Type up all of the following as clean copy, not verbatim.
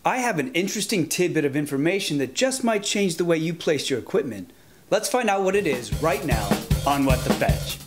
I have an interesting tidbit of information that just might change the way you place your equipment. Let's find out what it is right now on What the Fetch.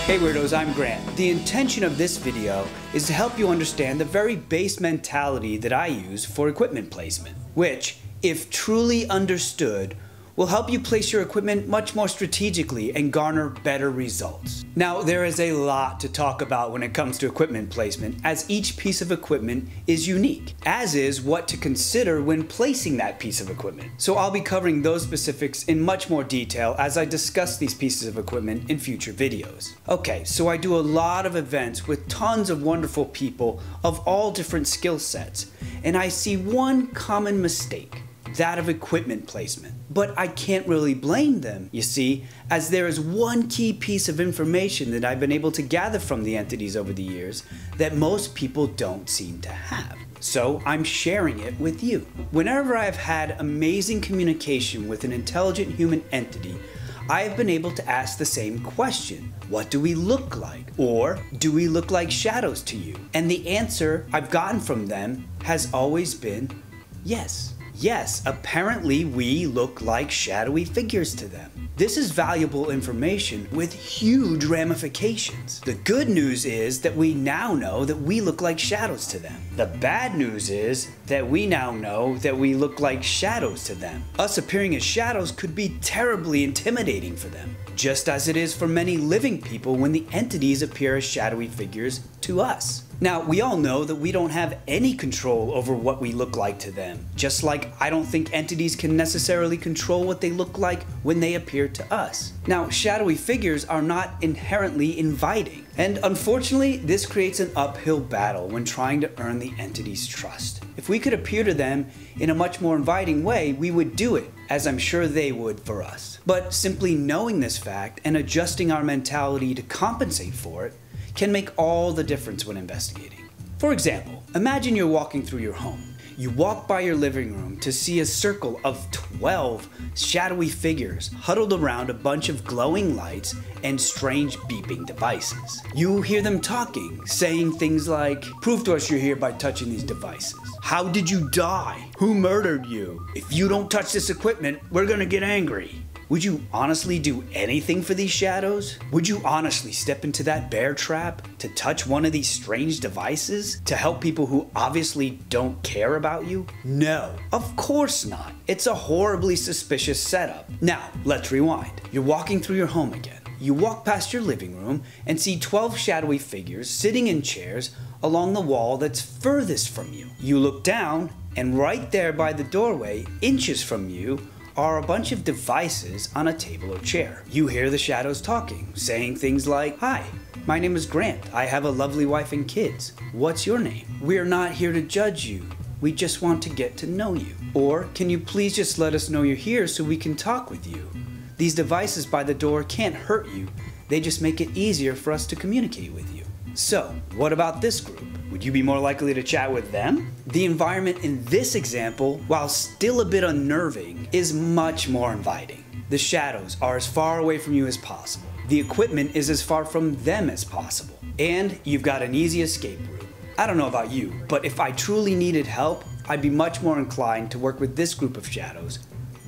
Hey Weirdos, I'm Grant. The intention of this video is to help you understand the very base mentality that I use for equipment placement, which, if truly understood, will help you place your equipment much more strategically and garner better results. Now, there is a lot to talk about when it comes to equipment placement, as each piece of equipment is unique, as is what to consider when placing that piece of equipment. So I'll be covering those specifics in much more detail as I discuss these pieces of equipment in future videos. Okay, so I do a lot of events with tons of wonderful people of all different skill sets, and I see one common mistake: that of equipment placement. But I can't really blame them, you see, as there is one key piece of information that I've been able to gather from the entities over the years that most people don't seem to have. So I'm sharing it with you. Whenever I've had amazing communication with an intelligent human entity, I have been able to ask the same question: what do we look like? Or do we look like shadows to you? And the answer I've gotten from them has always been yes. Yes, apparently we look like shadowy figures to them. This is valuable information with huge ramifications. The good news is that we now know that we look like shadows to them. The bad news is that we now know that we look like shadows to them. Us appearing as shadows could be terribly intimidating for them, just as it is for many living people when the entities appear as shadowy figures to us. Now, we all know that we don't have any control over what we look like to them, just like I don't think entities can necessarily control what they look like when they appear to us. Now, shadowy figures are not inherently inviting, and unfortunately, this creates an uphill battle when trying to earn the entity's trust. If we could appear to them in a much more inviting way, we would do it, as I'm sure they would for us. But simply knowing this fact and adjusting our mentality to compensate for it can make all the difference when investigating. For example, imagine you're walking through your home. You walk by your living room to see a circle of 12 shadowy figures huddled around a bunch of glowing lights and strange beeping devices. You hear them talking, saying things like, "Prove to us you're here by touching these devices. How did you die? Who murdered you? If you don't touch this equipment, we're gonna get angry." Would you honestly do anything for these shadows? Would you honestly step into that bear trap to touch one of these strange devices to help people who obviously don't care about you? No, of course not. It's a horribly suspicious setup. Now, let's rewind. You're walking through your home again. You walk past your living room and see 12 shadowy figures sitting in chairs along the wall that's furthest from you. You look down, and right there by the doorway, inches from you, are a bunch of devices on a table or chair. You hear the shadows talking, saying things like, "Hi, my name is Grant. I have a lovely wife and kids. What's your name? We're not here to judge you. We just want to get to know you." Or, "Can you please just let us know you're here so we can talk with you? These devices by the door can't hurt you. They just make it easier for us to communicate with you." So, what about this group? Would you be more likely to chat with them? The environment in this example, while still a bit unnerving, is much more inviting. The shadows are as far away from you as possible. The equipment is as far from them as possible. And you've got an easy escape route. I don't know about you, but if I truly needed help, I'd be much more inclined to work with this group of shadows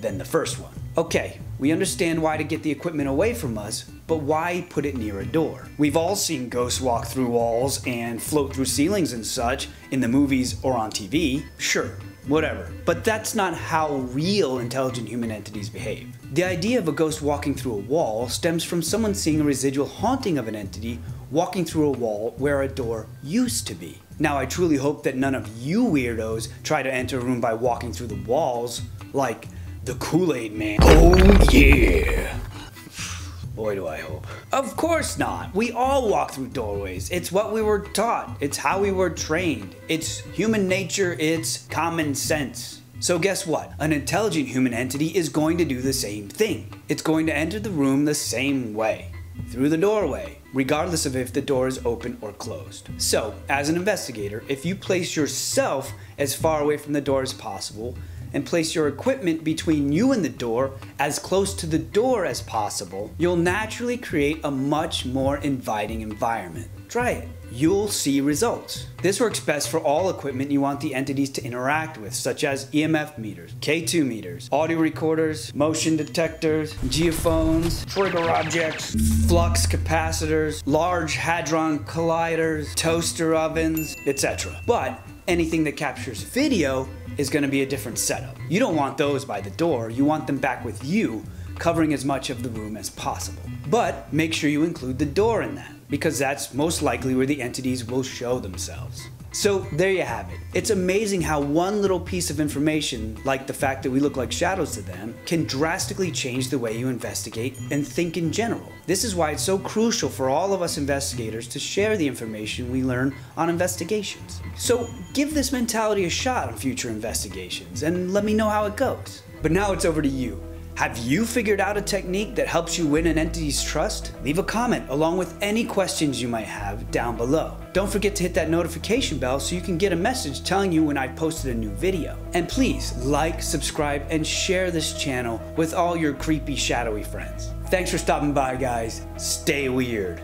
than the first one. Okay, we understand why to get the equipment away from us, but why put it near a door? We've all seen ghosts walk through walls and float through ceilings and such in the movies or on TV. Sure, whatever. But that's not how real intelligent human entities behave. The idea of a ghost walking through a wall stems from someone seeing a residual haunting of an entity walking through a wall where a door used to be. Now, I truly hope that none of you weirdos try to enter a room by walking through the walls like the Kool-Aid Man. Oh yeah! Boy, do I hope. Of course not. We all walk through doorways. It's what we were taught. It's how we were trained. It's human nature. It's common sense. So guess what? An intelligent human entity is going to do the same thing. It's going to enter the room the same way, through the doorway, regardless of if the door is open or closed. So, as an investigator, if you place yourself as far away from the door as possible, and place your equipment between you and the door, as close to the door as possible, you'll naturally create a much more inviting environment. Try it. You'll see results. This works best for all equipment you want the entities to interact with, such as EMF meters, K2 meters, audio recorders, motion detectors, geophones, trigger objects, flux capacitors, large hadron colliders, toaster ovens, etc. But anything that captures video is going to be a different setup. You don't want those by the door, you want them back with you, covering as much of the room as possible. But make sure you include the door in that, because that's most likely where the entities will show themselves. So there you have it. It's amazing how one little piece of information, like the fact that we look like shadows to them, can drastically change the way you investigate and think in general. This is why it's so crucial for all of us investigators to share the information we learn on investigations. So give this mentality a shot on future investigations and let me know how it goes. But now it's over to you. Have you figured out a technique that helps you win an entity's trust? Leave a comment along with any questions you might have down below. Don't forget to hit that notification bell so you can get a message telling you when I posted a new video. And please like, subscribe, and share this channel with all your creepy, shadowy friends. Thanks for stopping by, guys. Stay weird.